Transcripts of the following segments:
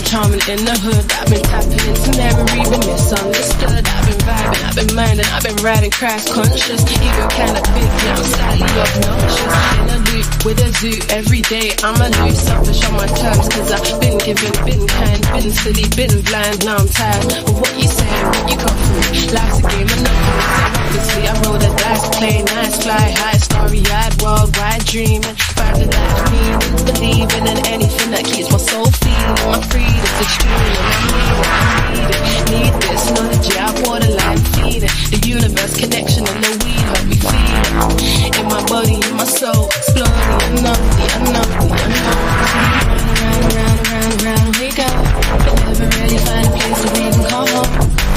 charming in the hood. I've been tapping into memory, been misunderstood. I've been vibing, I've been minding, I've been riding crash conscious. Even kinda big, yeah, I'm slightly obnoxious. In a loop with a zoo every day. I'm a loose, selfish on my terms, cause I've been given, been kind, been silly, been blind. Now I'm tired of what you say, what you got for me. Life's a game of nothing. Obviously I roll the dice, play nice, fly high, starry-eyed, worldwide dreaming. Find the life meaning, believing in anything that keeps my soul feeling. My freedom's extreme, and I need this knowledge, yeah, I borderline feeding. The universe connection and the weed help me feel it. In my body, in my soul, explore the unknown, the unknown, the unknown. Round we go, but never really find a place that we can call home.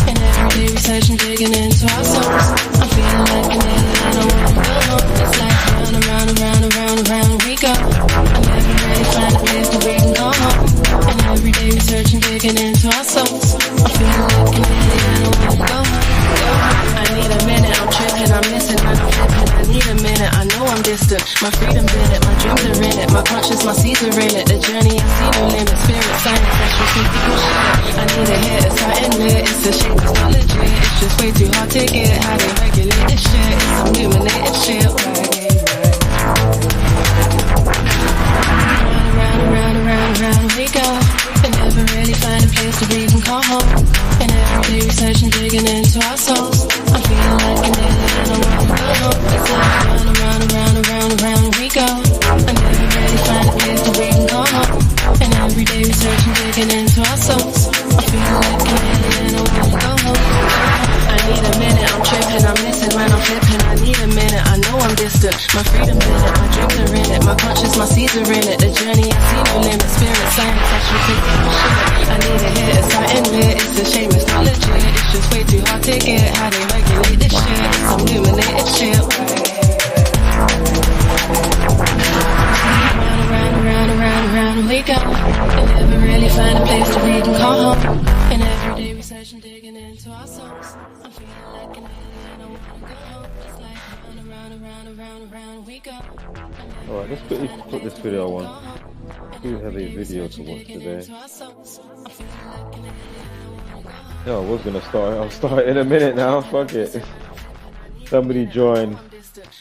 And every day researching, digging into our souls. I'm feeling like an alien, I don't wanna go home. It's like round we go. I never really find a place that we can call home. And every day researching, digging into our souls. I'm feeling like an alien, I don't wanna go home. I need a minute, I'm tripping, I'm missing, I'm flipping. I need a minute, I know I'm distant. My freedom's in it, my dreams are in it. My conscience, my seeds are in it. The journey, I see no limit. Spirit, science, sexual, physical shit. I need a hit, it's I admit. It's a shame, it's not legit. It's just way too hard to get. How they regulate this shit. It's some illuminated shit. Round we go. But never really find a place to breathe and call home. And every day researching, digging into our souls. I'm feeling like an alien, I don't wanna go home. It's like round we go. I never really find a place to breathe and call home. And every day researching, digging into our souls. I'm feeling like an alien, I don't wanna go home. I need a minute, I'm tripping, I'm missing when I'm flipping. I need a minute, I know I'm distant. My freedom's in it, my dreams are in it. My conscience, my seeds are in it. The journey, I see no limit. Spirit, science, sexual, physical shit. I need a hit, it's I admit. It's a shame, it's not legit. It's just way too hard to get. How they regulate this shit. It's some illuminated shit. Round we go. And never really find a place to read and call home. And every day researching, digging into our souls. I'm feeling like an alien, I wanna go home. It's like round we go. Alright, let's quickly put this video on. We do have a video to watch today. Yeah, I was gonna start. I'll start in a minute now. Fuck it. Somebody join.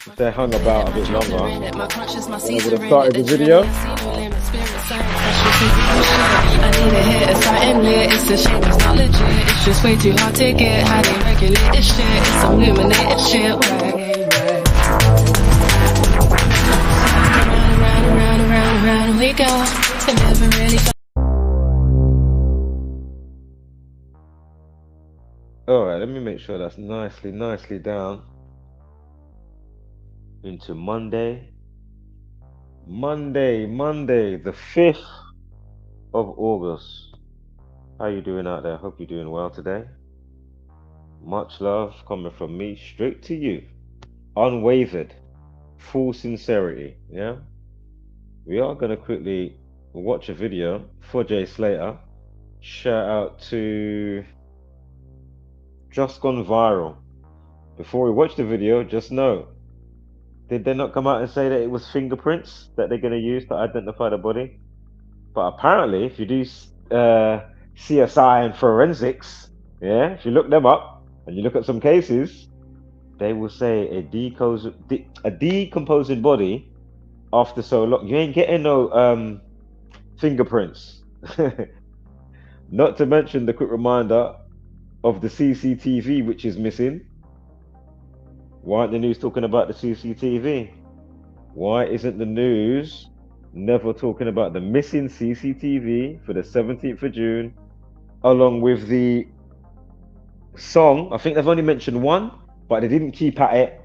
If they hung about a bit longer, I would have started the video. I need a hit, it's I admit. It's a shame, it's not legit. It's just way too hard to get. How they regulate this shit. It's some illuminated shit. Round we go. And never really. Alright, let me make sure that's nicely down. Into Monday, the 5th of August. How you doing out there? Hope you're doing well today. Much love coming from me straight to you. Unwavered, full sincerity, yeah? We are going to quickly watch a video for Jay Slater. Shout out to Just Gone Viral. Before we watch the video, just know, did they not come out and say that it was fingerprints that they're going to use to identify the body? But apparently, if you do CSI and forensics, yeah, if you look them up and you look at some cases, they will say a decomposing body after so long, you ain't getting no fingerprints. Not to mention the quick reminder of the CCTV, which is missing. Why aren't the news talking about the CCTV? Why isn't the news never talking about the missing CCTV for the 17th of June, along with the song? I think they've only mentioned one, but they didn't keep at it,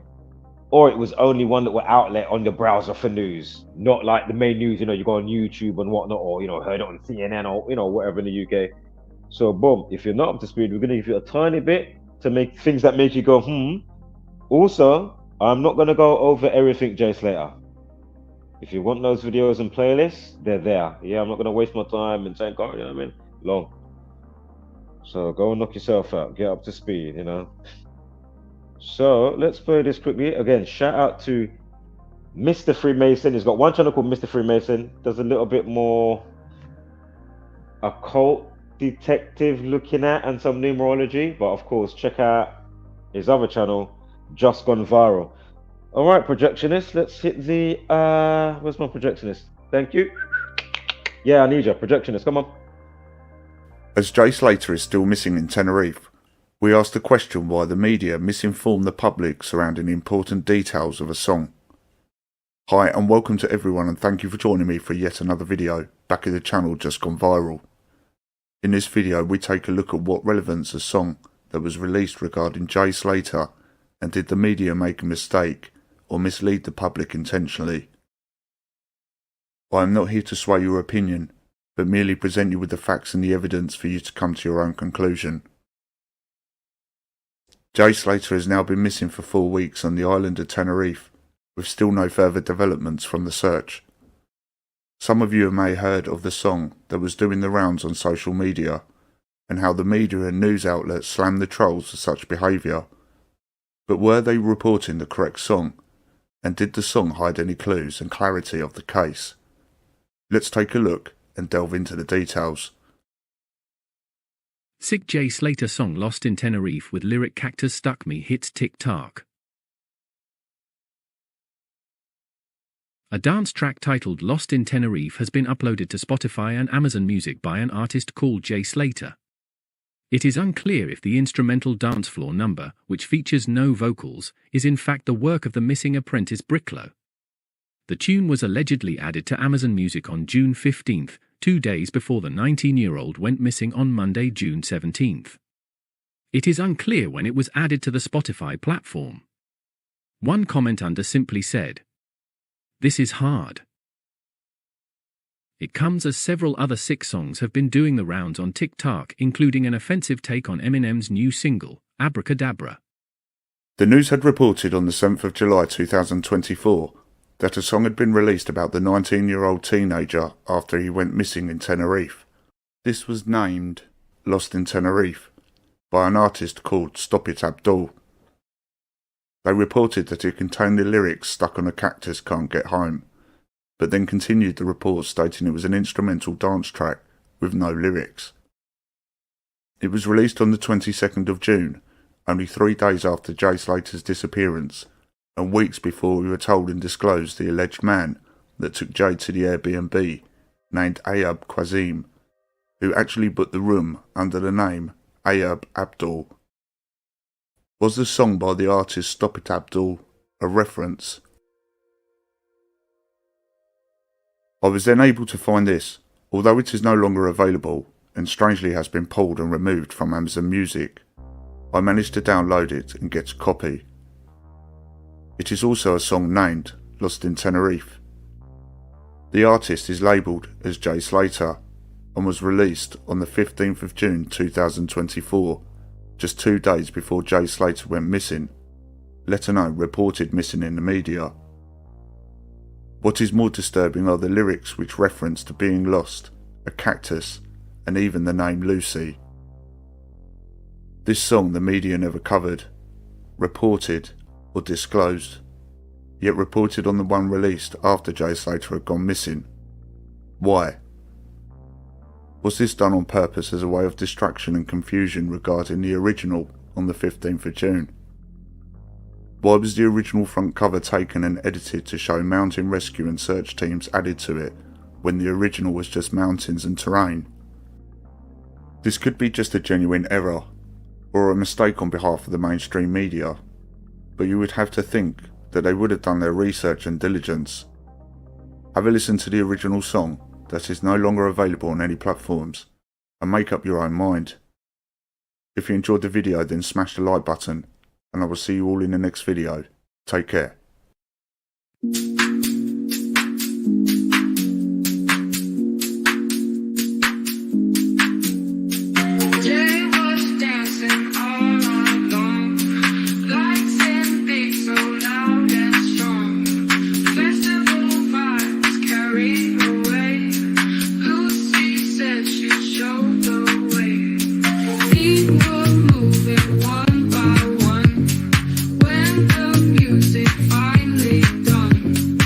or it was only one that were outlet on the browser for news, not like the main news. You know, you go on YouTube and whatnot, or you know, heard it on CNN or you know whatever in the UK. So boom, if you're not up to speed, we're going to give you a tiny bit to make things that make you go Also, I'm not going to go over everything, Jay Slater. If you want those videos and playlists, they're there. Yeah, I'm not going to waste my time and saying, you know what I mean? Long. So go and knock yourself out. Get up to speed, you know. So let's play this quickly. Again, shout out to Mr. Freemason. He's got one channel called Mr. Freemason. Does a little bit more occult detective looking at and some numerology. But of course, check out his other channel, Just Gone Viral. All right, projectionist, let's hit the where's my projectionist? Thank you. Yeah, I need you, projectionist, come on. As Jay Slater is still missing in Tenerife, we asked the question why the media misinformed the public surrounding important details of a song. Hi and welcome to everyone, and thank you for joining me for yet another video back in the channel Just Gone Viral. In this video we take a look at what relevance a song that was released regarding Jay Slater, and did the media make a mistake or mislead the public intentionally. I am not here to sway your opinion, but merely present you with the facts and the evidence for you to come to your own conclusion. Jay Slater has now been missing for 4 weeks on the island of Tenerife, with still no further developments from the search. Some of you may have heard of the song that was doing the rounds on social media, and how the media and news outlets slammed the trolls for such behaviour. But were they reporting the correct song? And did the song hide any clues and clarity of the case? Let's take a look and delve into the details. Sick Jay Slater song Lost in Tenerife with lyric Cactus Stuck Me hits TikTok. A dance track titled Lost in Tenerife has been uploaded to Spotify and Amazon Music by an artist called Jay Slater. It is unclear if the instrumental dance floor number, which features no vocals, is in fact the work of the missing apprentice Bricklow. The tune was allegedly added to Amazon Music on June 15th, 2 days before the 19-year-old went missing on Monday, June 17th. It is unclear when it was added to the Spotify platform. One comment under simply said, "This is hard." It comes as several other sick songs have been doing the rounds on TikTok, including an offensive take on Eminem's new single, Abracadabra. The news had reported on the 7th of July 2024 that a song had been released about the 19-year-old teenager after he went missing in Tenerife. This was named Lost in Tenerife by an artist called Stop It Abdul. They reported that it contained the lyrics "Stuck on a cactus, can't get home," but then continued the report stating it was an instrumental dance track with no lyrics. It was released on the 22nd of June, only 3 days after Jay Slater's disappearance, and weeks before we were told and disclosed the alleged man that took Jay to the Airbnb, named Ayub Quazim, who actually booked the room under the name Ayub Abdul. Was the song by the artist Stop It Abdul a reference? I was then able to find this, although it is no longer available and strangely has been pulled and removed from Amazon Music. I managed to download it and get a copy. It is also a song named Lost in Tenerife. The artist is labelled as Jay Slater and was released on the 15th of June 2024, just 2 days before Jay Slater went missing, let alone reported missing in the media. What is more disturbing are the lyrics which reference to being lost, a cactus, and even the name Lucy. This song the media never covered, reported, or disclosed, yet reported on the one released after Jay Slater had gone missing. Why? Was this done on purpose as a way of distraction and confusion regarding the original on the 15th of June? Why was the original front cover taken and edited to show mountain rescue and search teams added to it, when the original was just mountains and terrain? This could be just a genuine error, or a mistake on behalf of the mainstream media, but you would have to think that they would have done their research and diligence. Have a listen to the original song that is no longer available on any platforms, and make up your own mind. If you enjoyed the video, then smash the like button, and I will see you all in the next video. Take care. One by one, when the music finally done.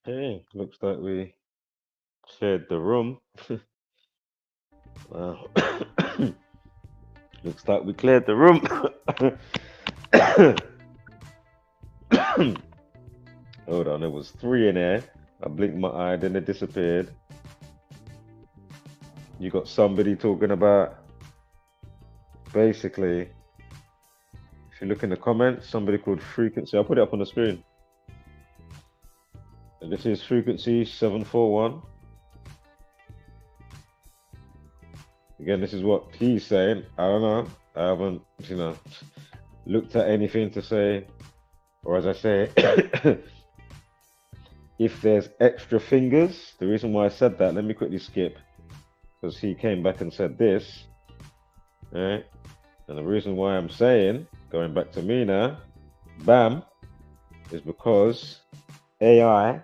Okay, looks like we cleared the room. Wow. Looks like we cleared the room. Hold on, there was 3 in there. I blinked my eye, then it disappeared. You got somebody talking about, basically, if you look in the comments, somebody called Frequency. I'll put it up on the screen. And this is Frequency 741. Again, this is what he's saying. I don't know. I haven't, looked at anything to say, or as I say, if there's extra fingers. The reason why I said that, let me quickly skip, because he came back and said this, right? And the reason why I'm saying, going back to me now, bam, is because AI,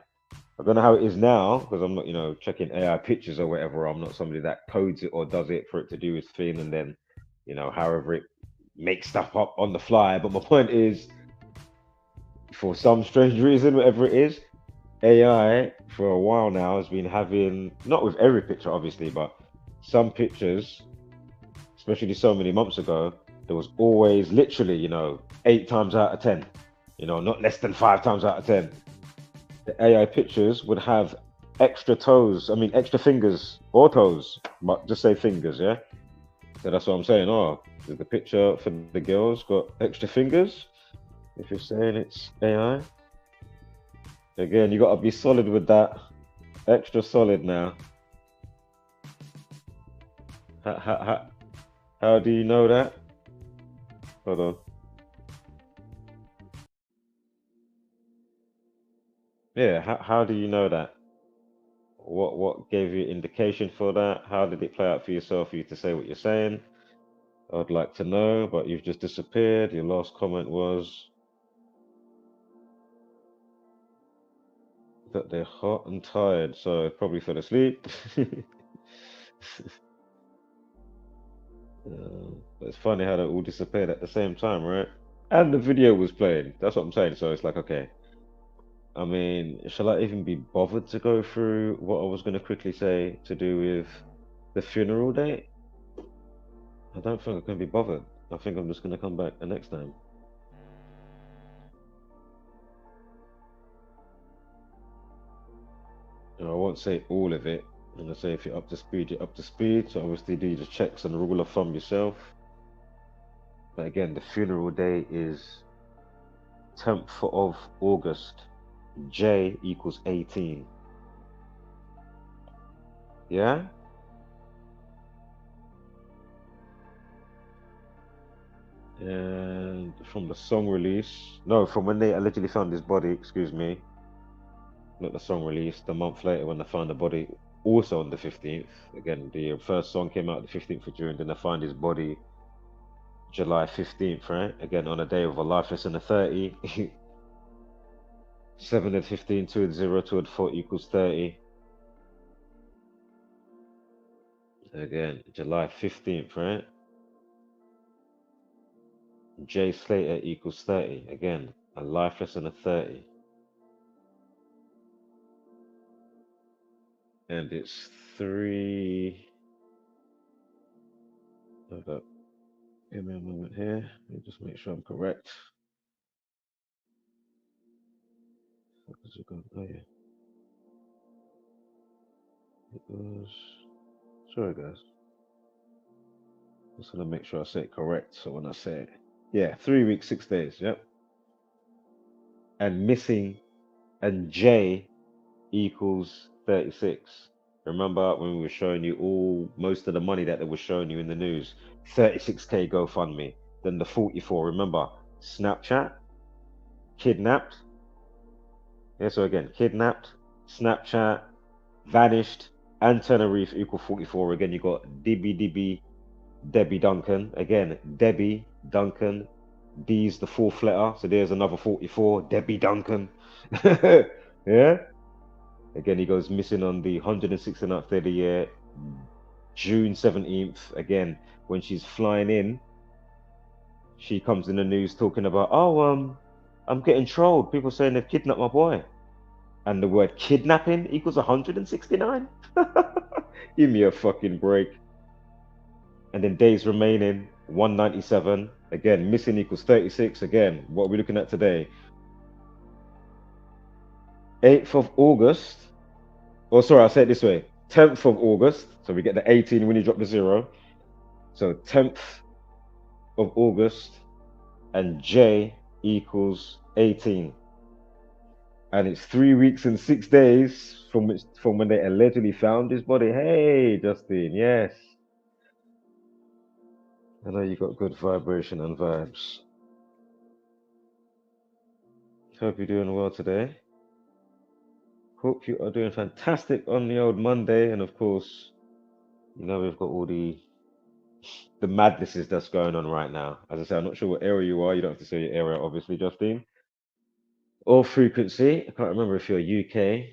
I don't know how it is now, because I'm not, checking AI pictures or whatever. I'm not somebody that codes it or does it for it to do its thing, and then, however it makes stuff up on the fly. But my point is, for some strange reason, whatever it is, AI for a while now has been having, not with every picture obviously, but some pictures, especially so many months ago, there was always literally, 8 times out of 10, not less than 5 times out of 10. The AI pictures would have extra fingers or toes, but just say fingers, yeah? So that's what I'm saying. Oh, is the picture for the girls got extra fingers? If you're saying it's AI. Again, you got to be solid with that. Extra solid now. How do you know that? Hold on. Yeah, how do you know that? What gave you indication for that? How did it play out for yourself for you to say what you're saying? I'd like to know, but you've just disappeared. Your last comment was that they're hot and tired, so probably fell asleep. But it's funny how they all disappeared at the same time, right? And the video was playing. That's what I'm saying. So it's like, okay. I mean, shall I even be bothered to go through what I was going to quickly say to do with the funeral date? I don't think I can be bothered. I think I'm just going to come back the next time. I won't say all of it. I'm going to say if you're up to speed, you're up to speed. So obviously do the checks and rule of thumb yourself. But again, the funeral date is 10th of August. J equals 18. Yeah? And from the song release, no, from when they allegedly found his body, excuse me, not the song release, the month later when they found the body, also on the 15th. Again, the first song came out the 15th of June, then they found his body July 15th, right? Again, on a day of a life lesson of 30. 7 and 15, 2 and 0, 2 and 4 equals 30. Again, July 15th, right? J Slater equals 30. Again, a life lesson of 30. And it's 3. Hold up. Give me a moment here. Let me just make sure I'm correct. Oh, yeah. It was. Sorry, guys. Just want to make sure I say it correct. So when I say it, yeah, 3 weeks, 6 days. Yep. And missing, and J equals 36. Remember when we were showing you most of the money that they were showing you in the news? 36K GoFundMe. Then the 44. Remember, Snapchat, kidnapped. Yeah, so again, kidnapped, Snapchat, vanished, and Tenerife equal 44. Again, you got Debbie Duncan. Again, Debbie Duncan. D's the 4th letter, so there's another 44. Debbie Duncan. Yeah. Again, he goes missing on the 169th day of the year, June 17th. Again, when she's flying in, she comes in the news talking about, oh, I'm getting trolled. People saying they've kidnapped my boy. and the word kidnapping equals 169? Give me a fucking break. And then days remaining, 197. Again, missing equals 36. Again, what are we looking at today? 8th of August. Oh, sorry, I'll say it this way. 10th of August. So we get the 18 when you drop the 0. So 10th of August, and J equals 18. And it's 3 weeks and 6 days from when they allegedly found his body. Hey, Justin, yes. I know you got good vibration and vibes. Hope you're doing well today. Hope you are doing fantastic on the old Monday. And of course, you know, we've got all the madnesses that's going on right now. As I say, I'm not sure what area you are. You don't have to say your area, obviously, Justine. Or frequency. I can't remember if you're UK.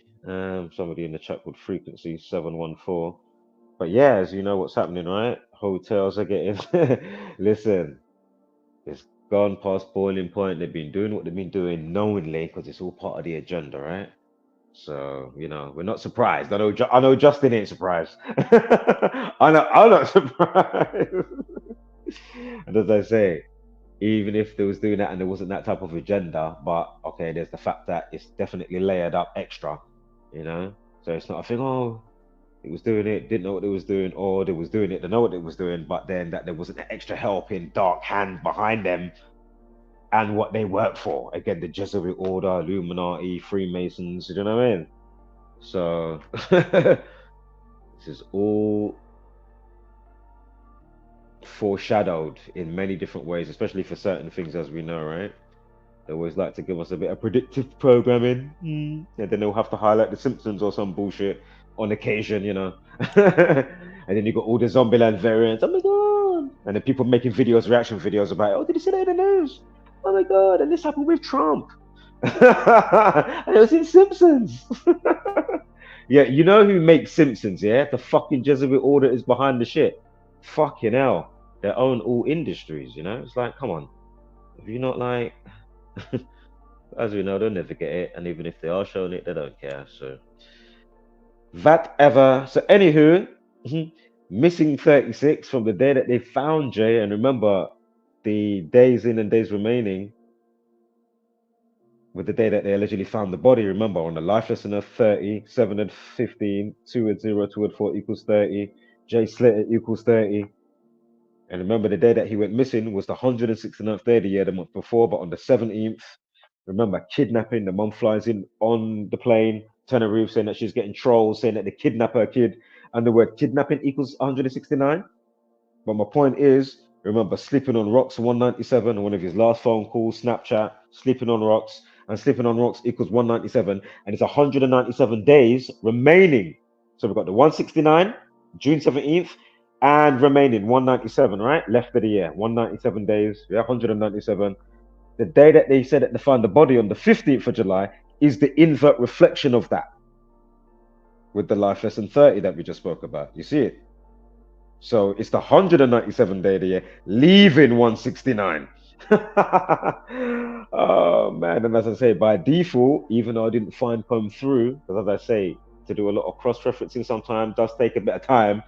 Somebody in the chat called Frequency 714. But yeah, as you know what's happening, right? Hotels are getting listen, it's gone past boiling point. They've been doing what they've been doing knowingly because it's all part of the agenda, right? So, you know, we're not surprised. I know Justin ain't surprised. I'm not surprised. And as I say, even if they was doing that and there wasn't that type of agenda, but okay, there's the fact that it's definitely layered up extra, you know? So it's not a thing, oh, it was doing it, didn't know what it was doing, or they was doing it, they know what it was doing, but then that there wasn't an extra helping dark hand behind them and what they work for. Again, the Jesuit order, Illuminati, Freemasons, you know what I mean? So this is all foreshadowed in many different ways, especially for certain things, as we know, right? They always like to give us a bit of predictive programming, and then they'll have to highlight the Simpsons or some bullshit on occasion, you know. And then you got all the Zombieland variants. Oh my god! And then people making videos, reaction videos about, oh, did you see that in the news? Oh my god! And this happened with Trump. And it was in Simpsons. Yeah, you know who makes Simpsons? Yeah, the fucking Jesuit order is behind the shit. Fucking hell, they own all industries. You know, it's like, come on, have you not like? As we know, they'll never get it, and even if they are showing it, they don't care. So that ever. So anywho, missing 36 from the day that they found Jay, and remember, the days in and days remaining with the day that they allegedly found the body. Remember, on the life lesson of 30, 7 and 15, 2 and 0, 2 and 4 equals 30, Jay Slater equals 30. And remember, the day that he went missing was the 169th day of the year, the month before, but on the 17th, remember, kidnapping, the mum flies in on the plane, Tenerife, saying that she's getting trolls, saying that they kidnap her kid, and the word kidnapping equals 169. But my point is, remember, sleeping on rocks 197, one of his last phone calls, Snapchat, sleeping on rocks, and sleeping on rocks equals 197, and it's 197 days remaining. So we've got the 169, June 17th, and remaining 197, right? Left of the year, 197 days, yeah, 197. The day that they said that they found the body on the 15th of July is the invert reflection of that with the life lesson 30 that we just spoke about. You see it? So it's the 197 day of the year, leaving 169. Oh man, and as I say, by default, even though I didn't find come through, because as I say, to do a lot of cross-referencing sometimes does take a bit of time,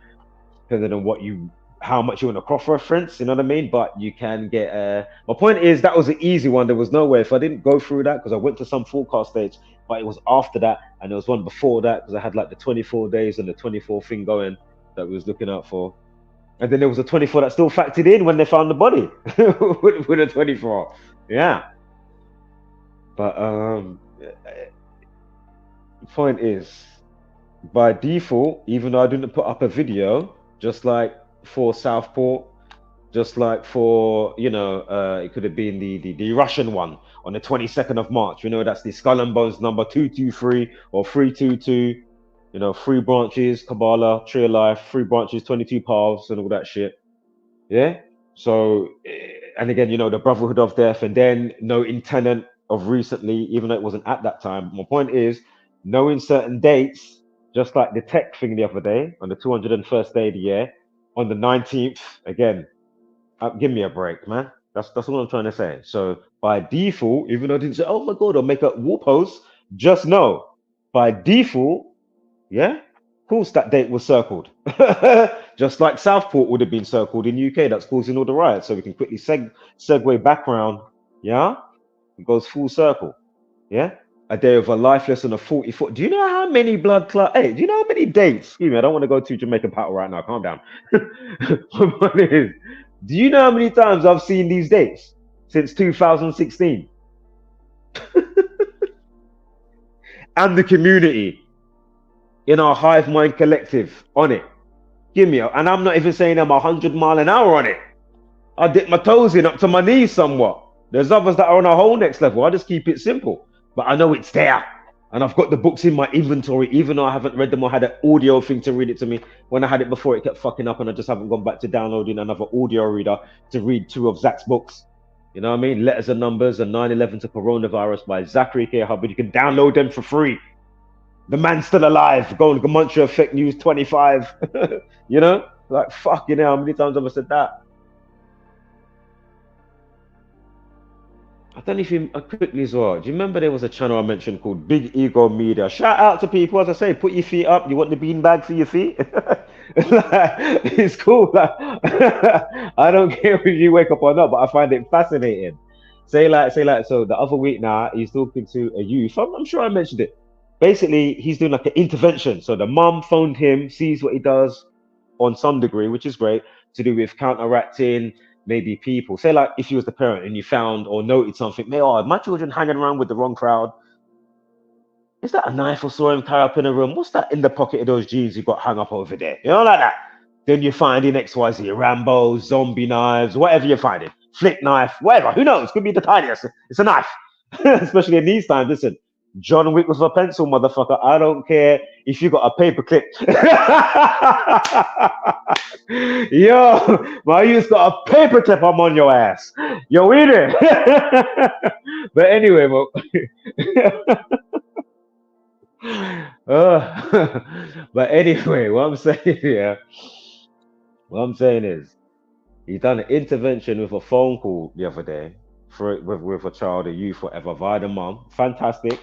depending on how much you want to cross-reference, you know what I mean? But you can get my point is that was an easy one. There was no way if I didn't go through that, because I went to some forecast stage, but it was after that, and there was one before that, because I had like the 24 days and the 24 thing going that we was looking out for. And then there was a 24 that still factored in when they found the body with a 24. Yeah. But the point is, by default, even though I didn't put up a video, just like for Southport, just like for, you know, it could have been the Russian one on the 22nd of March. You know, that's the Skull and Bones number 223 or 322. You know, 3 branches, Kabbalah, Tree of Life, 3 branches, 22 paths, and all that shit. Yeah. So, and again, you know, the Brotherhood of Death, and then noting Tenant of recently, even though it wasn't at that time. My point is, knowing certain dates, just like the tech thing the other day, on the 201st day of the year, on the 19th, again, give me a break, man. That's all I'm trying to say. So by default, even though I didn't say, oh my God, I'll make a wall post, just know by default, yeah, of course that date was circled. Just like Southport would have been circled in UK, that's causing all the riots. So we can quickly segue back around, yeah? It goes full circle, yeah? A day of a life lesson of 44. Do you know how many blood clot? Hey, do you know how many dates? Excuse me, I don't want to go to Jamaican Paddle right now. Calm down. What it is, do you know how many times I've seen these dates since 2016? And the community in our hive mind collective on it. Give me and I'm not even saying I'm 100 mile an hour on it. I dip my toes in up to my knees somewhat. There's others that are on a whole next level. I just keep it simple. But I know it's there. And I've got the books in my inventory, even though I haven't read them or had an audio thing to read it to me. When I had it before, it kept fucking up and I just haven't gone back to downloading another audio reader to read 2 of Zach's books. You know what I mean? Letters and Numbers and 9/11 to Coronavirus by Zachary K. Hubbard. You can download them for free. The man's still alive. Go on Gematria Fake News 25. You know? Like, fucking hell, how many times have I said that? I don't know if you quickly as well. Do you remember there was a channel I mentioned called Big Ego Media? Shout out to people, as I say, put your feet up. You want the beanbag for your feet? It's cool. Like, I don't care if you wake up or not, but I find it fascinating. Say like, so the other week now, he's talking to a youth. I'm sure I mentioned it. Basically, he's doing like an intervention. So the mum phoned him, sees what he does on some degree, which is great, to do with counteracting maybe people. Say like if you was the parent and you found or noted something, my children hanging around with the wrong crowd. Is that a knife or saw him carry up in a room? What's that in the pocket of those jeans you got hung up over there? You know, like that. Then you find in XYZ, Rambos, zombie knives, whatever you're finding. Flick knife, whatever. Who knows? Could be the tiniest. It's a knife. Especially in these times. Listen, John Wick with a pencil, motherfucker. I don't care if you got a paper clip. Yo, my you's got a paper clip, I'm on your ass. Yo, with it. But anyway, but anyway, what I'm saying is, he done an intervention with a phone call the other day with a child, a youth, whatever, via the mum. Fantastic.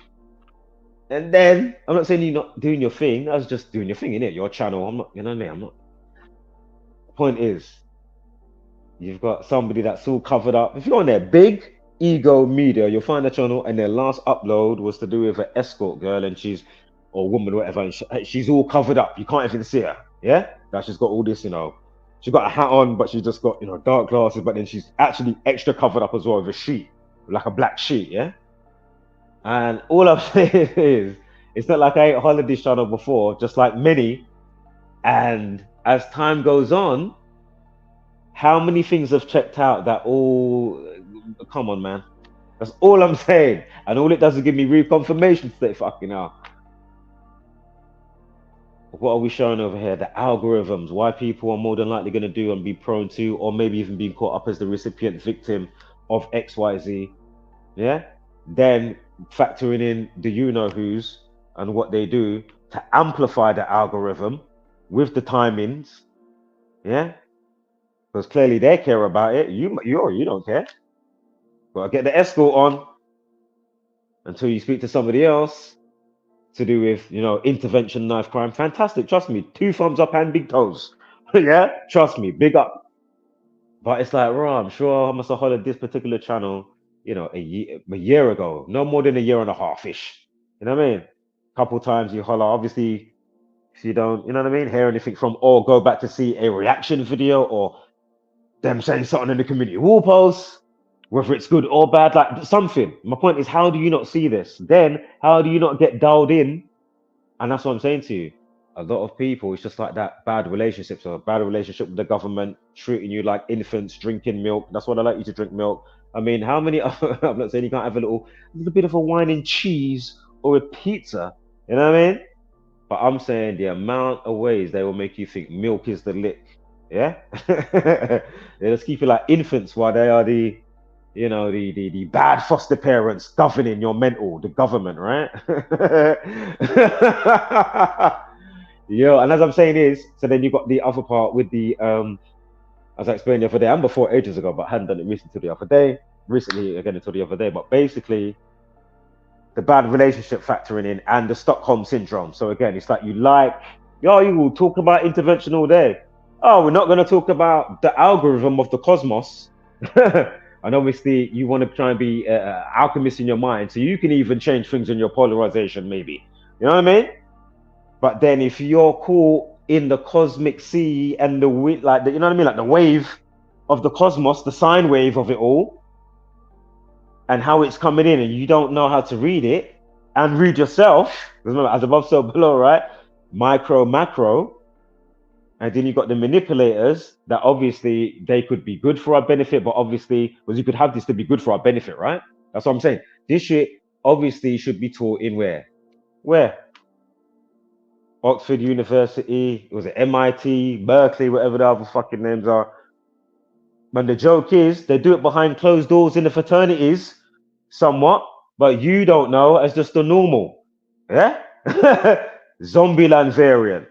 And then I'm not saying you're not doing your thing. I was just doing your thing, innit? Your channel. I'm not, you know what I mean? I'm not. Point is, you've got somebody that's all covered up. If you're on their Big Ego Media, you'll find the channel, and their last upload was to do with an escort girl, and or woman, or whatever, and she's all covered up. You can't even see her. Yeah, that she's got all this, you know. She's got a hat on, but she's just got, you know, dark glasses. But then she's actually extra covered up as well with a sheet, like a black sheet. Yeah. And all I'm saying is, it's not like I ain't hollered this channel before, just like many. And as time goes on, how many things have checked out that all, come on, man. That's all I'm saying. And all it does is give me reconfirmation to say, fucking hell. What are we showing over here? The algorithms, why people are more than likely going to do and be prone to, or maybe even being caught up as the recipient victim of XYZ. Yeah? Then factoring in the you-know-whos and what they do to amplify the algorithm with the timings. Yeah? Because clearly they care about it. You don't care. But get the escort on until you speak to somebody else to do with, you know, intervention, knife crime. Fantastic. Trust me. 2 thumbs up and big toes. Yeah? Trust me. Big up. But it's like, raw, I'm sure I must have hollered this particular channel, you know, a year ago. No more than a year and a half-ish. You know what I mean? A couple times you holler. Obviously, if you don't, you know what I mean, hear anything from, or go back to see a reaction video or them saying something in the community wall post, whether it's good or bad, like something. My point is, how do you not see this? Then how do you not get dialed in? And that's what I'm saying to you. A lot of people, it's just like that bad relationship. So a bad relationship with the government, treating you like infants, drinking milk. That's what I like you to drink milk. I mean, how many, I'm not saying you can't have a little bit of a wine and cheese or a pizza, you know what I mean? But I'm saying the amount of ways they will make you think milk is the lick. Yeah? They just keep you like infants while they are the, you know, the bad foster parents governing your mental, the government, right? Yo, and as I'm saying is, so then you got the other part with the, as I explained the other day, and before ages ago, but I hadn't done it recently until the other day, but basically, the bad relationship factoring in, and the Stockholm syndrome. So again, it's like you will talk about intervention all day. Oh, we're not going to talk about the algorithm of the cosmos. And obviously, you want to try and be alchemist in your mind, so you can even change things in your polarization, maybe. You know what I mean? But then, if you're caught in the cosmic sea and the you know what I mean, like the wave of the cosmos, the sine wave of it all, and how it's coming in, and you don't know how to read it and read yourself. Remember, as above, so below, right? Micro, macro. And then you got the manipulators that obviously they could be good for our benefit, but obviously, because you could have this to be good for our benefit, right? That's what I'm saying. This shit obviously should be taught in where? Where? Oxford University, was it MIT, Berkeley, whatever the other fucking names are. And the joke is, they do it behind closed doors in the fraternities, somewhat, but you don't know as just the normal. Yeah? Zombieland variant.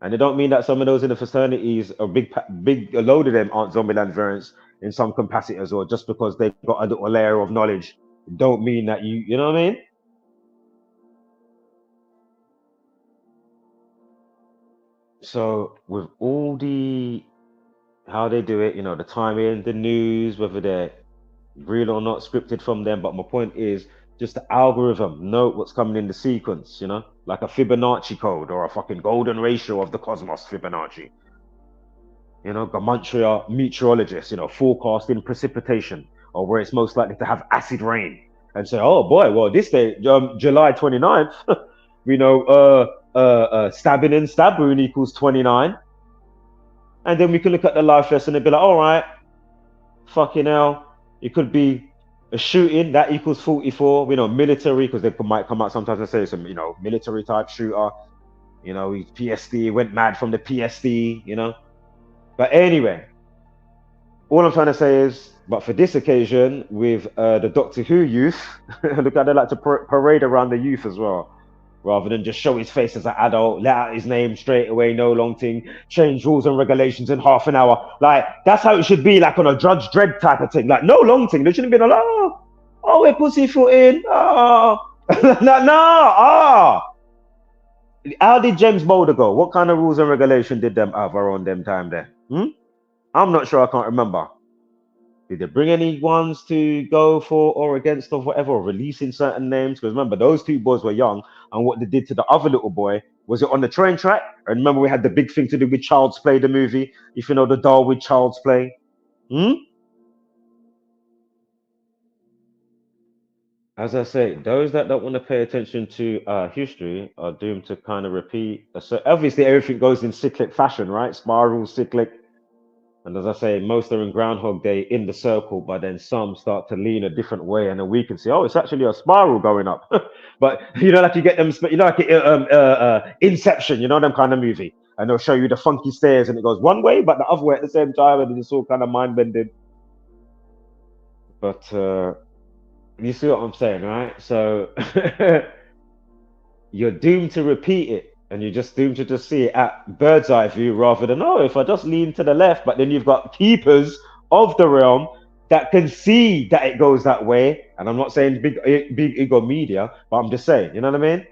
And they don't mean that some of those in the fraternities are a load of them aren't Zombieland variants in some capacities, or just because they've got a little layer of knowledge, don't mean that you know what I mean? So with all how they do it, the timing, the news, whether they're real or not scripted from them, but my point is just the algorithm, note what's coming in the sequence, like a Fibonacci code or a fucking golden ratio of the cosmos Fibonacci. Gematria meteorologists, forecasting precipitation, or where it's most likely to have acid rain, and say, oh boy, well, this day, July 29th, we know stabbing and stab wound equals 29. And then we can look at the life lesson and be like, all right, fucking hell, it could be a shooting that equals 44. We know military, because they might come out sometimes and say some, military type shooter. He's PSD, went mad from the PSD, But anyway, all I'm trying to say is, but for this occasion, with the Doctor Who youth, look how they like to parade around the youth as well. Rather than just show his face as an adult, let out his name straight away, no long thing, change rules and regulations in half an hour. Like, that's how it should be, like on a Judge Dredd type of thing. Like, no long thing. There shouldn't be no, we're pussyfooting. No. How did James Mulder go? What kind of rules and regulation did them have around them time there? I'm not sure. I can't remember. Did they bring any ones to go for or against or whatever, or releasing certain names? Because remember, those two boys were young, and what they did to the other little boy, was it on the train track? And remember, we had the big thing to do with Child's Play, the movie, if you know the doll with Child's Play. As I say, those that don't want to pay attention to history are doomed to kind of repeat. So obviously, everything goes in cyclic fashion, right? Spiral, cyclic. And as I say, most are in Groundhog Day in the circle, but then some start to lean a different way, and then we can see, oh, it's actually a spiral going up. But like you get them, like Inception, them kind of movie, and they'll show you the funky stairs, and it goes one way, but the other way at the same time, and it's all kind of mind bending. But you see what I'm saying, right? So you're doomed to repeat it. And you're just doomed to just see it at bird's eye view, rather than, if I just lean to the left. But then you've got keepers of the realm that can see that it goes that way. And I'm not saying big ego media, but I'm just saying, you know what I mean?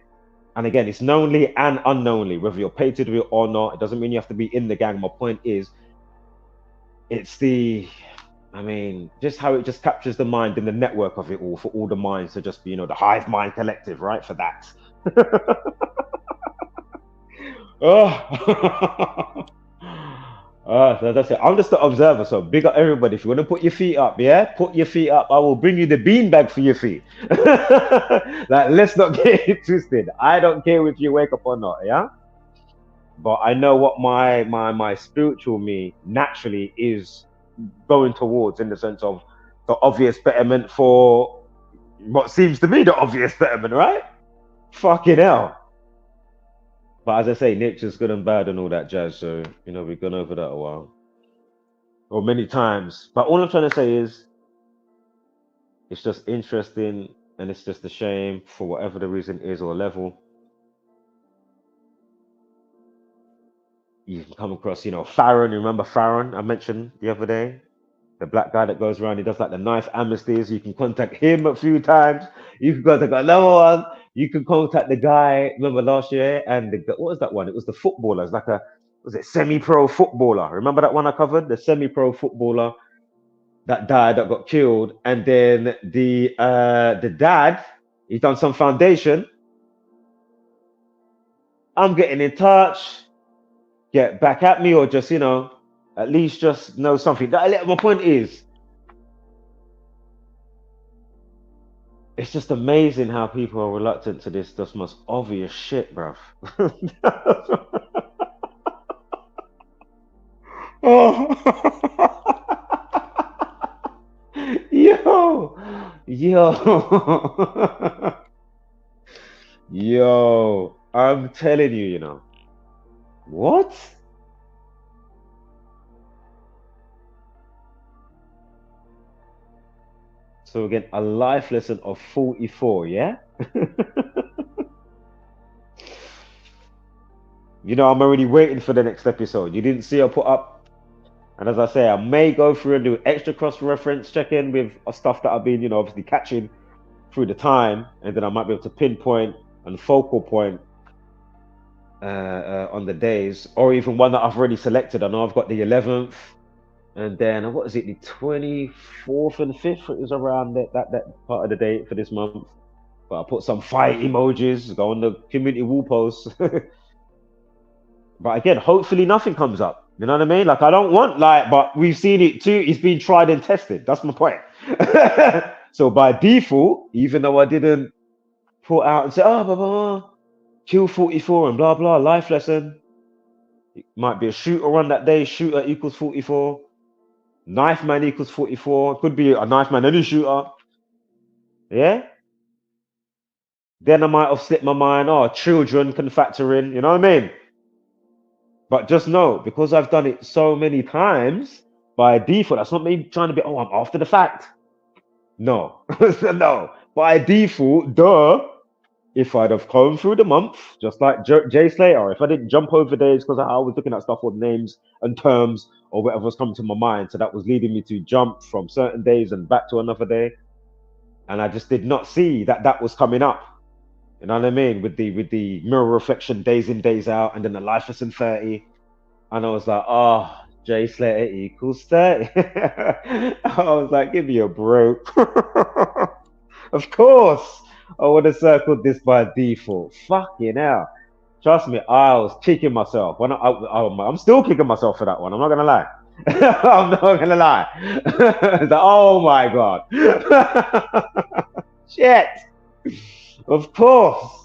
And again, it's knowingly and unknowingly, whether you're paid to do it or not. It doesn't mean you have to be in the gang. My point is, it's just how it just captures the mind and the network of it all, for all the minds to just be, the hive mind collective, right? For that. That's it. I'm just the observer, so big up everybody. If you want to put your feet up, put your feet up. I will bring you the beanbag for your feet. Like, let's not get it twisted. I don't care if you wake up or not, but I know what my spiritual me naturally is going towards, in the sense of the obvious betterment for what seems to be the obvious betterment, right? Fucking hell. But as I say, nature's good and bad and all that jazz. So, we've gone over that a while, or many times. But all I'm trying to say is, it's just interesting, and it's just a shame, for whatever the reason is or level. You can come across, Farron. You remember Farron I mentioned the other day? The black guy that goes around, he does like the knife amnesties. You can contact him a few times. You can contact another one. You can contact the guy. Remember last year? And what was that one? It was the footballer. It's like was it semi-pro footballer? Remember that one I covered? The semi-pro footballer that died, that got killed. And then the dad, he's done some foundation. I'm getting in touch. Get back at me, or just, at least just know something. My point is, it's just amazing how people are reluctant to this just most obvious shit, bruv. Oh. Yo, yo, yo, I'm telling you, what? So again, a life lesson of 44, yeah? I'm already waiting for the next episode. You didn't see her put up. And as I say, I may go through and do extra cross-reference check-in with stuff that I've been, obviously catching through the time. And then I might be able to pinpoint and focal point on the days, or even one that I've already selected. I know I've got the 11th. And then, what is it, the 24th and 5th? It was around that part of the date for this month. But I put some fight emojis, go on the community wall posts. But again, hopefully nothing comes up. You know what I mean? Like, I don't want, but we've seen it too. It's been tried and tested. That's my point. So by default, even though I didn't put out and say, oh, blah, blah, blah, kill 44 and blah, blah, life lesson. It might be a shooter on that day. Shooter equals 44. Knife man equals 44. Could be a knife man and a shooter. Yeah? Then I might have slipped my mind. Oh, children can factor in. You know what I mean? But just know, because I've done it so many times, by default, that's not me trying to be, I'm after the fact. No. No. By default, if I'd have come through the month, just like Jay Slater, if I didn't jump over days because I was looking at stuff with names and terms or whatever was coming to my mind, so that was leading me to jump from certain days and back to another day. And I just did not see that was coming up. You know what I mean? With the mirror reflection days in, days out, and then the life lesson 30. And I was like, oh, Jay Slater equals 30. I was like, give me a break. Of course, I would have circled this by default. Fucking hell. Trust me, I was kicking myself. I'm still kicking myself for that one. I'm not going to lie. I'm not going to lie. It's like, oh my God. Shit. Of course.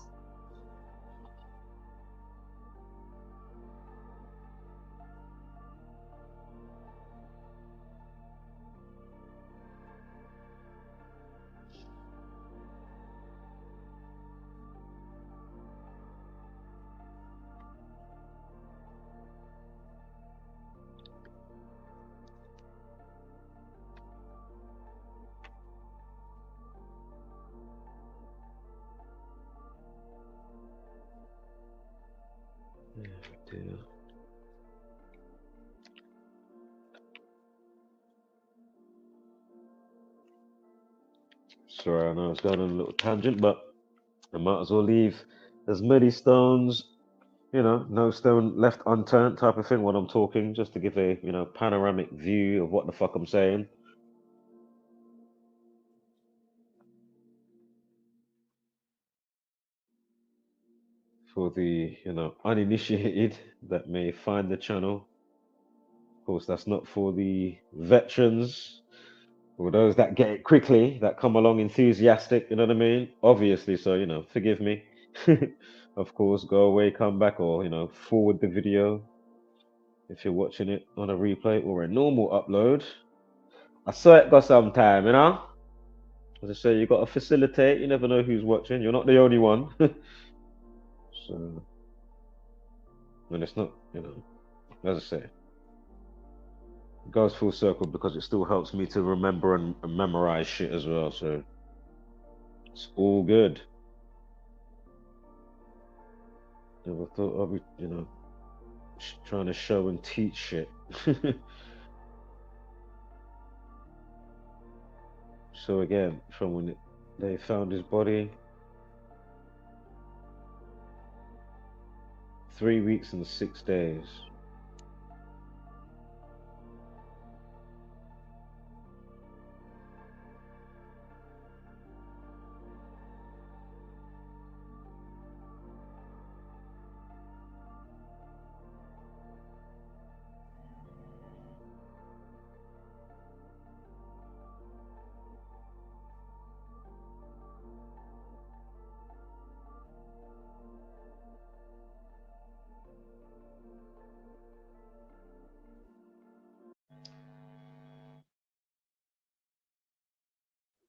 Sorry, I know it's going on a little tangent, but I might as well leave as many stones, no stone left unturned type of thing when I'm talking, just to give a, panoramic view of what the fuck I'm saying. For the, uninitiated that may find the channel. Of course, that's not for the veterans or those that get it quickly, that come along enthusiastic, you know what I mean? Obviously, so, forgive me. Of course, go away, come back, or, forward the video if you're watching it on a replay or a normal upload. I saw it got some time, As I say, you got to facilitate. You never know who's watching. You're not the only one. So, and it's not, as I say, it goes full circle because it still helps me to remember and memorize shit as well. So it's all good. Never thought I'd be, trying to show and teach shit. So again, from when they found his body, 3 weeks and 6 days.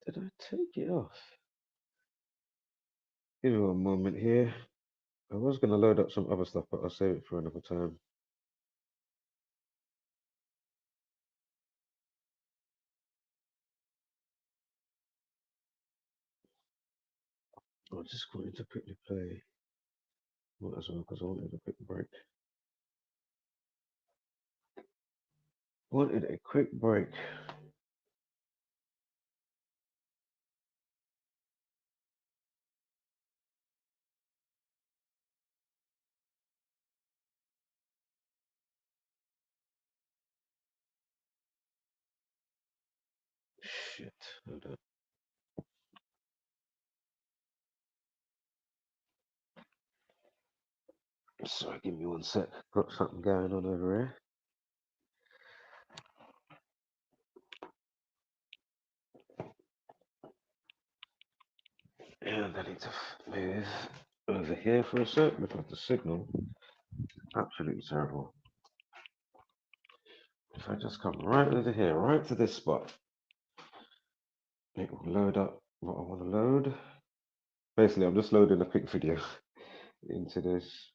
Did I take it off? Give me one moment here. I was going to load up some other stuff, but I'll save it for another time. I just wanted to quickly play what as well because I wanted a quick break. Wanted a quick break. Shit. Hold on. Sorry, give me one sec. Got something going on over here. And I need to move over here for a sec because the signal absolutely terrible. If I just come right over here, right to this spot, it will load up what I want to load. Basically, I'm just loading a quick video into this.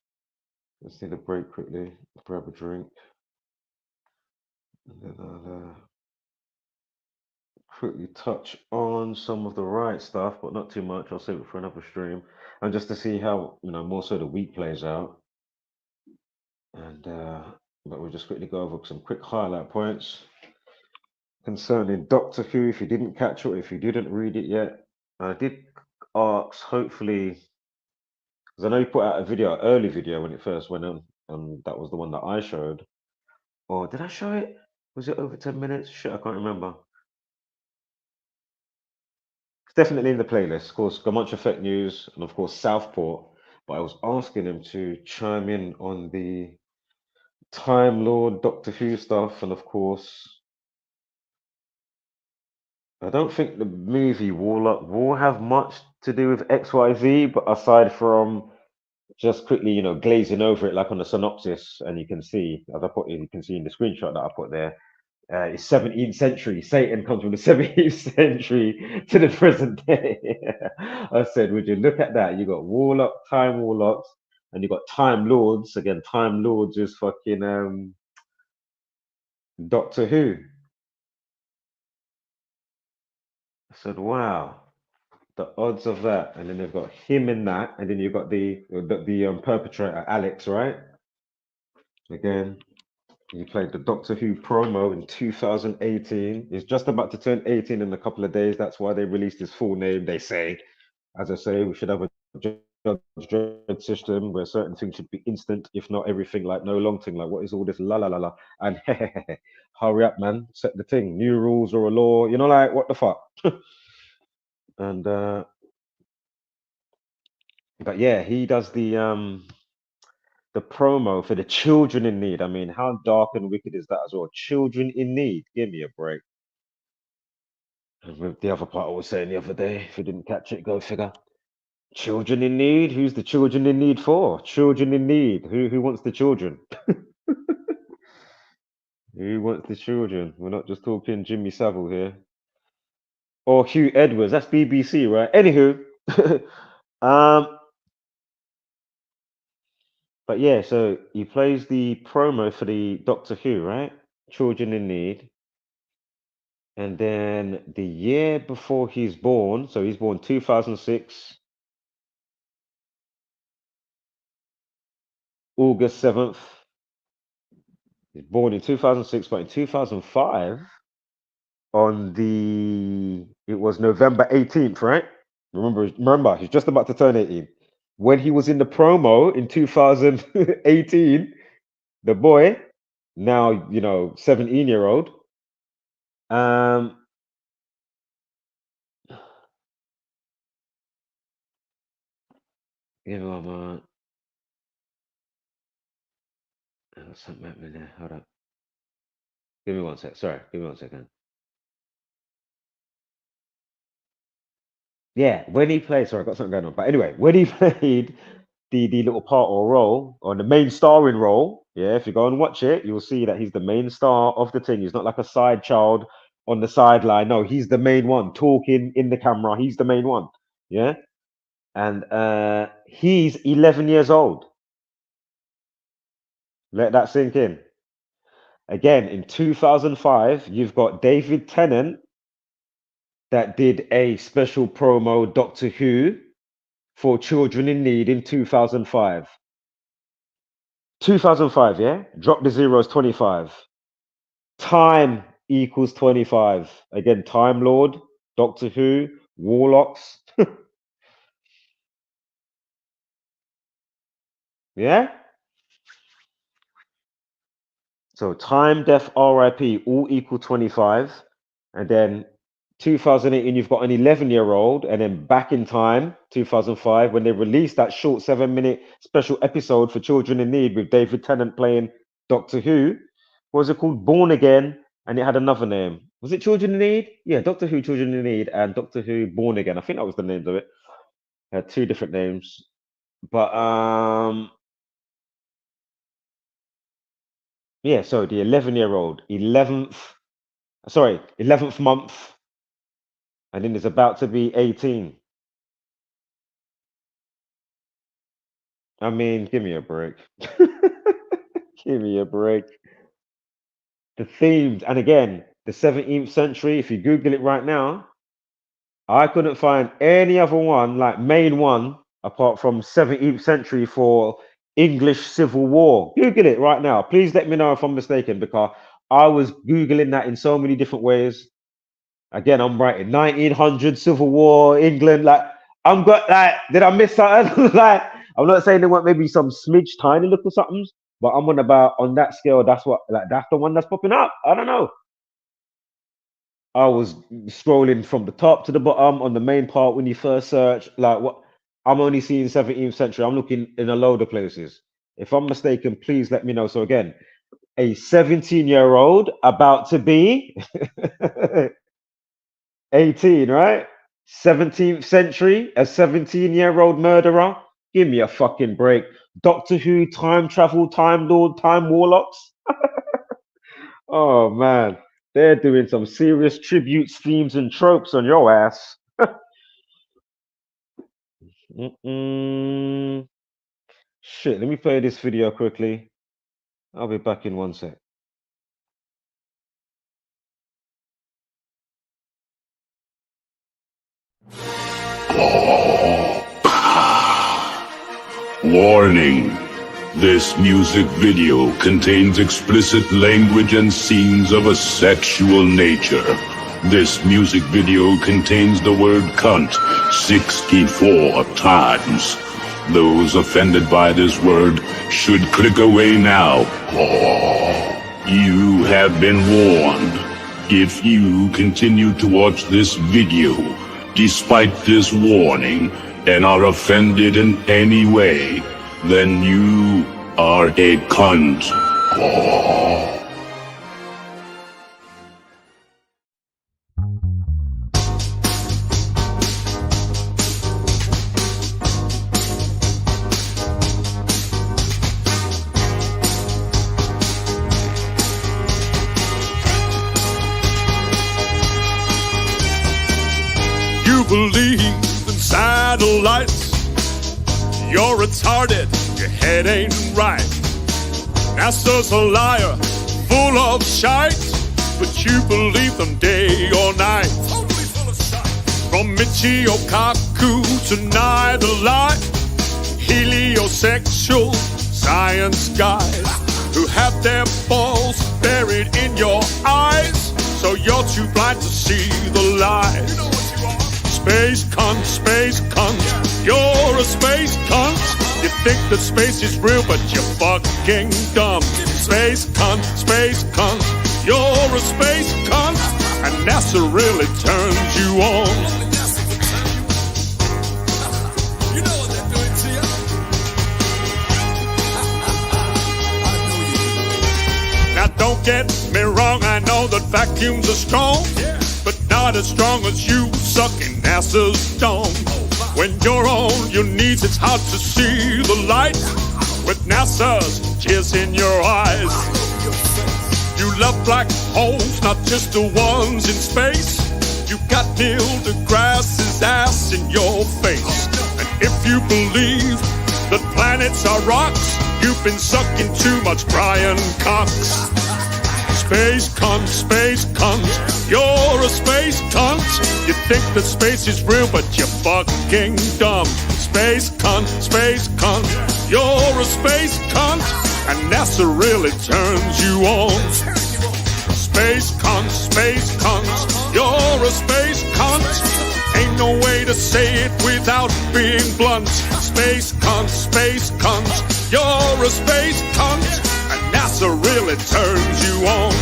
Let's take a break quickly, grab a drink, and then I'll quickly touch on some of the right stuff, but not too much. I'll save it for another stream, and just to see how more so the week plays out. And but we'll just quickly go over some quick highlight points concerning Doctor Who. If you didn't catch it, if you didn't read it yet, I did ask, hopefully, because I know you put out a video, early video when it first went on, and that was the one that I showed. Or did I show it? Was it over 10 minutes? Shit, I can't remember. It's definitely in the playlist. Of course, Gamunch Effect News, and of course, Southport. But I was asking him to chime in on the Time Lord Doctor Who stuff, and of course, I don't think the movie will have much to do with XYZ, but aside from just quickly, glazing over it like on the synopsis, and you can see, as I put, you can see in the screenshot that I put there, it's 17th century. Satan comes from the 17th century to the present day. I said, would you look at that? You got time warlocks, and you got time lords. Again, time lords is fucking Doctor Who. I said, wow, the odds of that. And then they've got him in that, and then you've got the perpetrator, Alex, right? Again, he played the Doctor Who promo in 2018. He's just about to turn 18 in a couple of days. That's why they released his full name, they say. As I say, we should have a judge dread system where certain things should be instant, if not everything, like no long thing. Like, what is all this la la la la? And hurry up, man, set the thing. New rules or a law, like, what the fuck? And but yeah, he does the promo for the children in need. I mean, how dark and wicked is that as well? Children in need. Give me a break. And with the other part I was saying the other day, if you didn't catch it, go figure. Children in need? Who's the children in need for? Children in need. Who wants the children? Who wants the children? We're not just talking Jimmy Savile here. Or Hugh Edwards. That's BBC, right? Anywho. But yeah, so he plays the promo for the Doctor Who, right? Children in need. And then the year before he's born, so he's born 2006, August 7th. He's born in 2006, but in 2005, it was November 18th, right? Remember, he's just about to turn 18. When he was in the promo in 2018, the boy, now 17-year-old, give me one moment. Something happening there. Hold up. Give me one sec. Sorry, give me 1 second. Yeah, when he played, sorry, I got something going on. But anyway, when he played the little part or role, or the main starring role, yeah, if you go and watch it, you'll see that he's the main star of the thing. He's not like a side child on the sideline. No, he's the main one, talking in the camera. He's the main one. Yeah. And he's 11 years old. Let that sink in. Again, in 2005, you've got David Tennant that did a special promo, Doctor Who, for Children in Need in 2005. 2005, yeah? Drop the zeros, 25. Time equals 25. Again, Time Lord, Doctor Who, Warlocks. Yeah? So time, death, RIP, all equal 25. And then 2018, you've got an 11-year-old. And then back in time, 2005, when they released that short 7-minute special episode for Children in Need with David Tennant playing Doctor Who. What was it called? Born Again. And it had another name. Was it Children in Need? Yeah, Doctor Who, Children in Need, and Doctor Who, Born Again. I think that was the names of it. It had two different names. But yeah, so the 11-year-old, 11th month, and then it's about to be 18. I mean, give me a break. Give me a break. The themes, and again, the 17th century, if you Google it right now, I couldn't find any other one, like main one, apart from 17th century for English Civil War. Google it right now. Please let me know if I'm mistaken, because I was Googling that in so many different ways. Again, I'm writing 1900 Civil War, England. Like, did I miss something? Like, I'm not saying there weren't maybe some smidge, tiny little somethings, but I'm on that scale. That's the one that's popping up. I don't know. I was scrolling from the top to the bottom on the main part when you first search. Like, what? I'm only seeing 17th century. I'm looking in a load of places. If I'm mistaken, please let me know. So again, a 17-year-old about to be 18, right? 17th century, a 17-year-old murderer. Give me a fucking break. Doctor Who, time travel, time lord, time warlocks. Oh man, they're doing some serious tributes, themes, and tropes on your ass. Shit, let me play this video quickly. I'll be back in 1 sec. Warning. This music video contains explicit language and scenes of a sexual nature. This music video contains the word cunt 64 times. Those offended by this word should click away now. You have been warned. If you continue to watch this video, despite this warning, and are offended in any way, then you are a cunt. You believe in satellites. You're retarded, your head ain't right. NASA's a liar, full of shite, but you believe them day or night. From Michio Kaku to Neither Light, heliosexual science guys who have their balls buried in your eyes. so you're too blind to see the light. Space cunt, you're a space cunt. You think that space is real, but you're fucking dumb. Space cunt, you're a space cunt, and NASA really turns you on. You know what they're doing to you. Now don't get me wrong, I know that vacuums are strong, but not as strong as you sucking NASA's dome. When you're on your knees, it's hard to see the light with NASA's tears in your eyes. You love black holes, not just the ones in space. You got Neil deGrasse's ass in your face. And if you believe that planets are rocks, you've been sucking too much Brian Cox. Space cunt, you're a space cunt. You think that space is real, but you're fucking dumb. Space cunt, you're a space cunt, and NASA really turns you on. Space cunt, you're a space cunt. Ain't no way to say it without being blunt. Space cunt, you're a space cunt, and NASA really turns you on.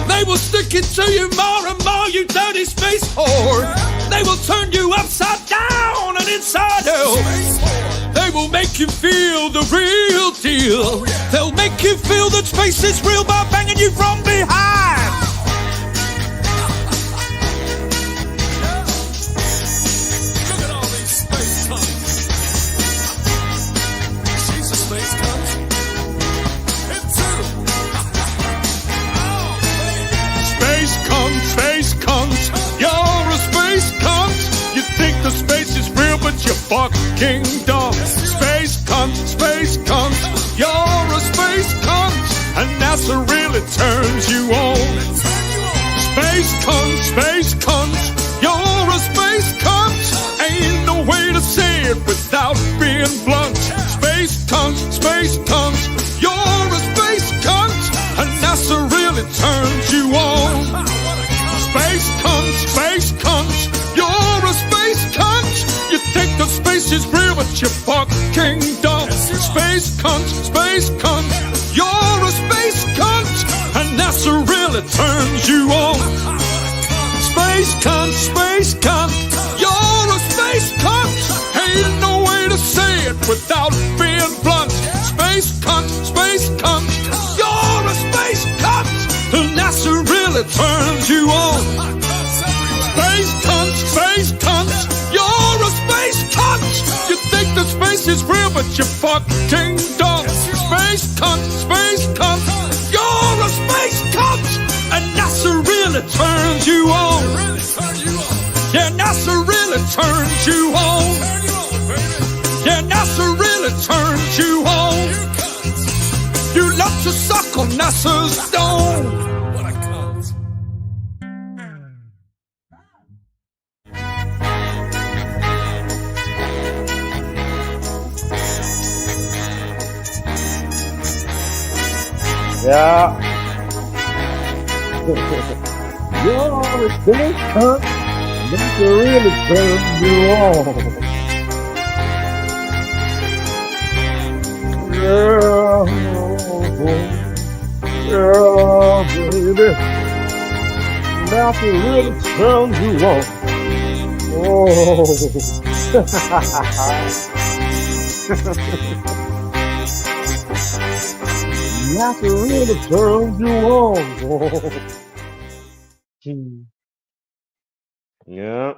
They will stick it to you more and more, you dirty space whore. They will turn you upside down and inside out. They will make you feel the real deal. They'll make you feel that space is real by banging you from behind. Look at all these space cunts. She's a space cunt. Him too. Space cunt, you're a space cunt. You think the space is real, but you're fucking dumb. Space cunt, you're a space cunt, and NASA really turns you on. Space cunt, you're a space cunt. Ain't no way to say it without being blunt. Space cunt, you're a space cunt, and NASA really turns you on. Space cunt, you're a space cunt. You think that space is real, but you're fucking dumb. Space cunt, you're a space cunt, and NASA really turns you on. Space cunt, you're a space cunt. Ain't no way to say it without being blunt. Space cunt, you're a space cunt, and NASA really turns you on. Space cunt, you're a space cunt. You think that space is real, but you're fucking dumb. Space cunt, you're a space cunt, and NASA really turns you on. Yeah, NASA really turns you on. Yeah, NASA really turns you on. You love to suck on NASA's dome. Yeah. You're a space cunt. That's really turns you on. Yeah, baby. That's really turns you on. Oh. That's really turns you on. Yeah.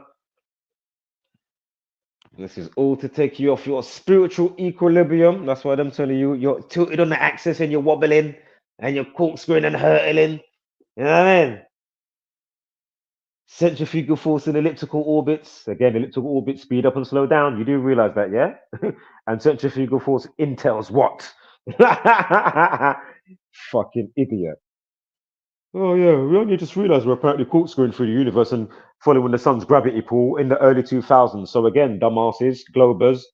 This is all to take you off your spiritual equilibrium. That's why I'm telling you, you're tilted on the axis and you're wobbling and you're corkscrewing and hurtling. You know what I mean? Centrifugal force in elliptical orbits. Again, elliptical orbits speed up and slow down. You do realize that, yeah? And centrifugal force entails what? Fucking idiot. Oh yeah, we only just realized we're apparently corkscrewing through the universe and following the sun's gravity pull in the early 2000s. So again, dumbasses, globers,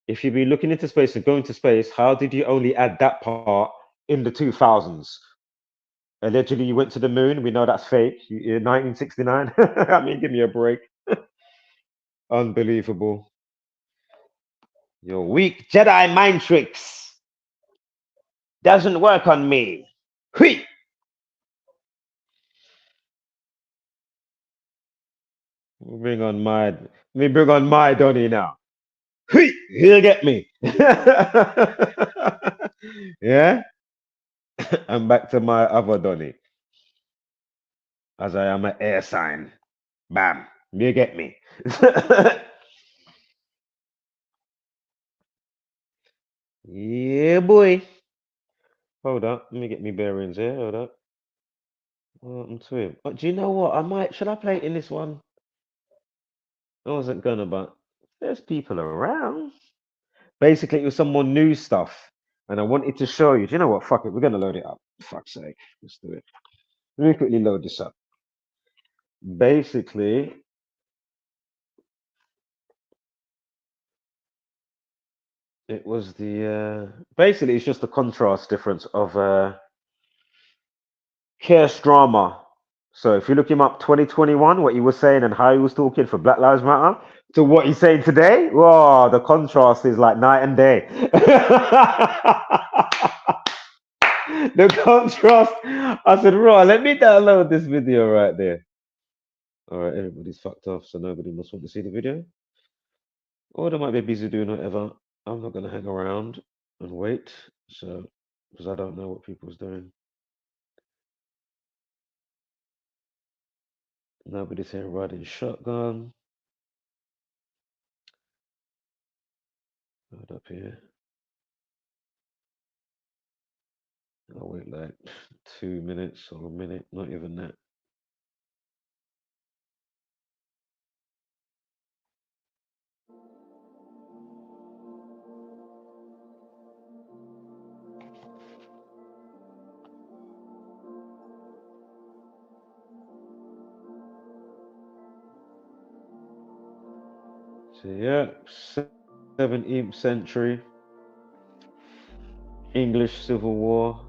if you've been looking into space and going to space, how did you only add that part in the 2000s? Allegedly, you went to the moon. We know that's fake. In 1969. I mean, give me a break. Unbelievable. Your weak Jedi mind tricks doesn't work on me. Hui! Bring on my, bring on my Donnie now. Hui! He'll get me. Yeah? I'm back to my other Donnie. As I am an air sign. Bam. You get me. Yeah, boy. Hold up. Let me get me bearings here. Hold up. I'm to him. But do you know what? Should I play it in this one? I wasn't gonna, but there's people around. Basically, it was some more new stuff. And I wanted to show you. Do you know what? Fuck it. We're gonna load it up. Fuck's sake. Let's do it. Let me quickly load this up. Basically, it was basically it's just the contrast difference of chaos drama. So if you look him up 2021, what he was saying and how he was talking for Black Lives Matter to what he's saying today, whoa, the contrast is like night and day. The contrast. I said, right, let me download this video right there. All right, everybody's fucked off, so nobody must want to see the video. Or they might be busy doing whatever. I'm not going to hang around and wait, so because I don't know what people's doing. Nobody's here riding shotgun. Hold up here. I'll wait like 2 minutes or a minute, not even that. So yeah, 17th century English Civil War.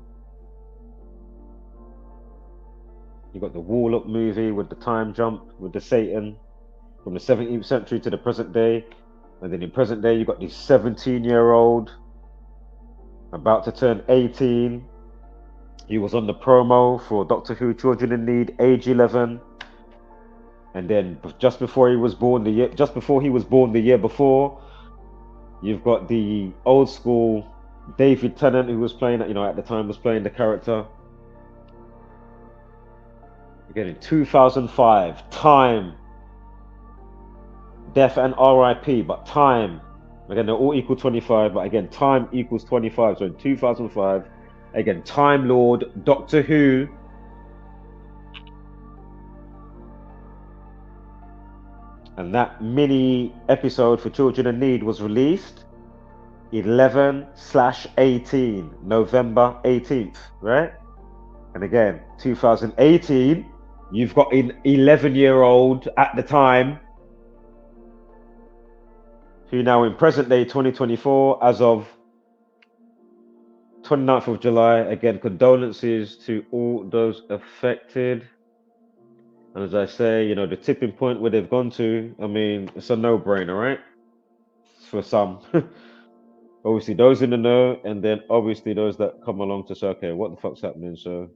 You got the Warlock movie with the time jump with the Satan from the 17th century to the present day, and then in present day you got this 17-year-old about to turn 18. He was on the promo for Doctor Who Children in Need, age 11. And then just before he was born the year before, you've got the old school David Tennant who was playing, at the time was playing the character. Again in 2005, Time, Death and R.I.P. But Time, again they're all equal 25, but again Time equals 25. So in 2005, again Time Lord, Doctor Who. And that mini episode for Children in Need was released 11/18, November 18th, right? And again, 2018, you've got an 11-year-old at the time who now in present day 2024, as of 29th of July, again, condolences to all those affected. And as I say, the tipping point where they've gone to, I mean, it's a no-brainer, right? For some. Obviously, those in the know, and then obviously those that come along to say, okay, what the fuck's happening? So,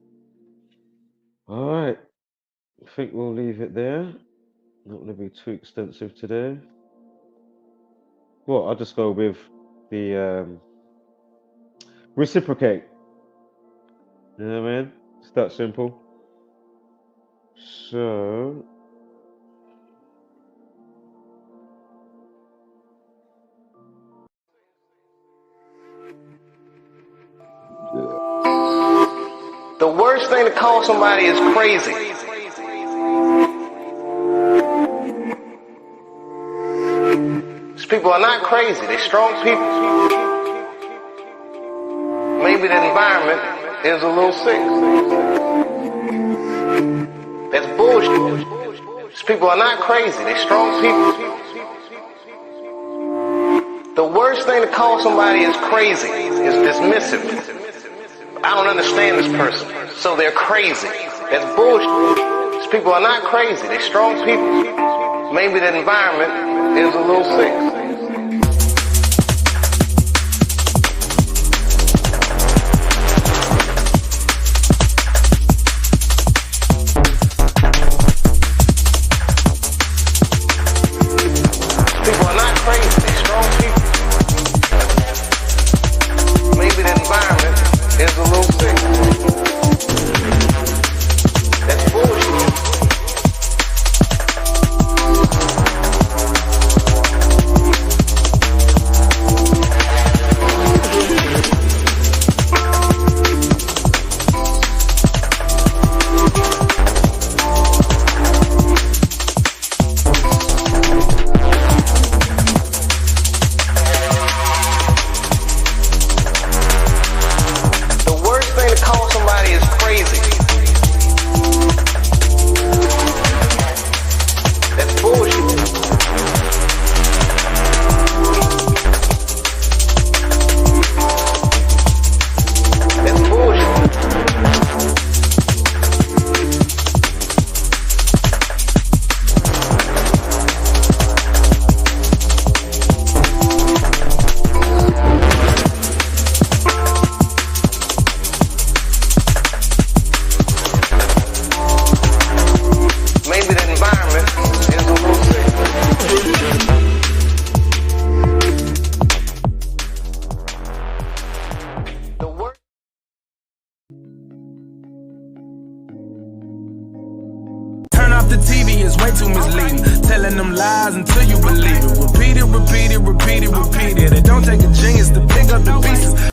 all right. I think we'll leave it there. Not going to be too extensive today. Well, I'll just go with the reciprocate. You know what I mean? It's that simple. So, the worst thing to call somebody is crazy. These people are not crazy. They're strong people. Maybe the environment is a little sick. That's bullshit. These people are not crazy. They're strong people. The worst thing to call somebody is crazy is dismissive. I don't understand this person, so they're crazy. That's bullshit. These people are not crazy. They're strong people. Maybe the environment is a little sick. The TV is way too misleading, telling them lies until you believe it. Repeat it, repeat it, repeat it, repeat it. It don't take a genius to pick up the pieces.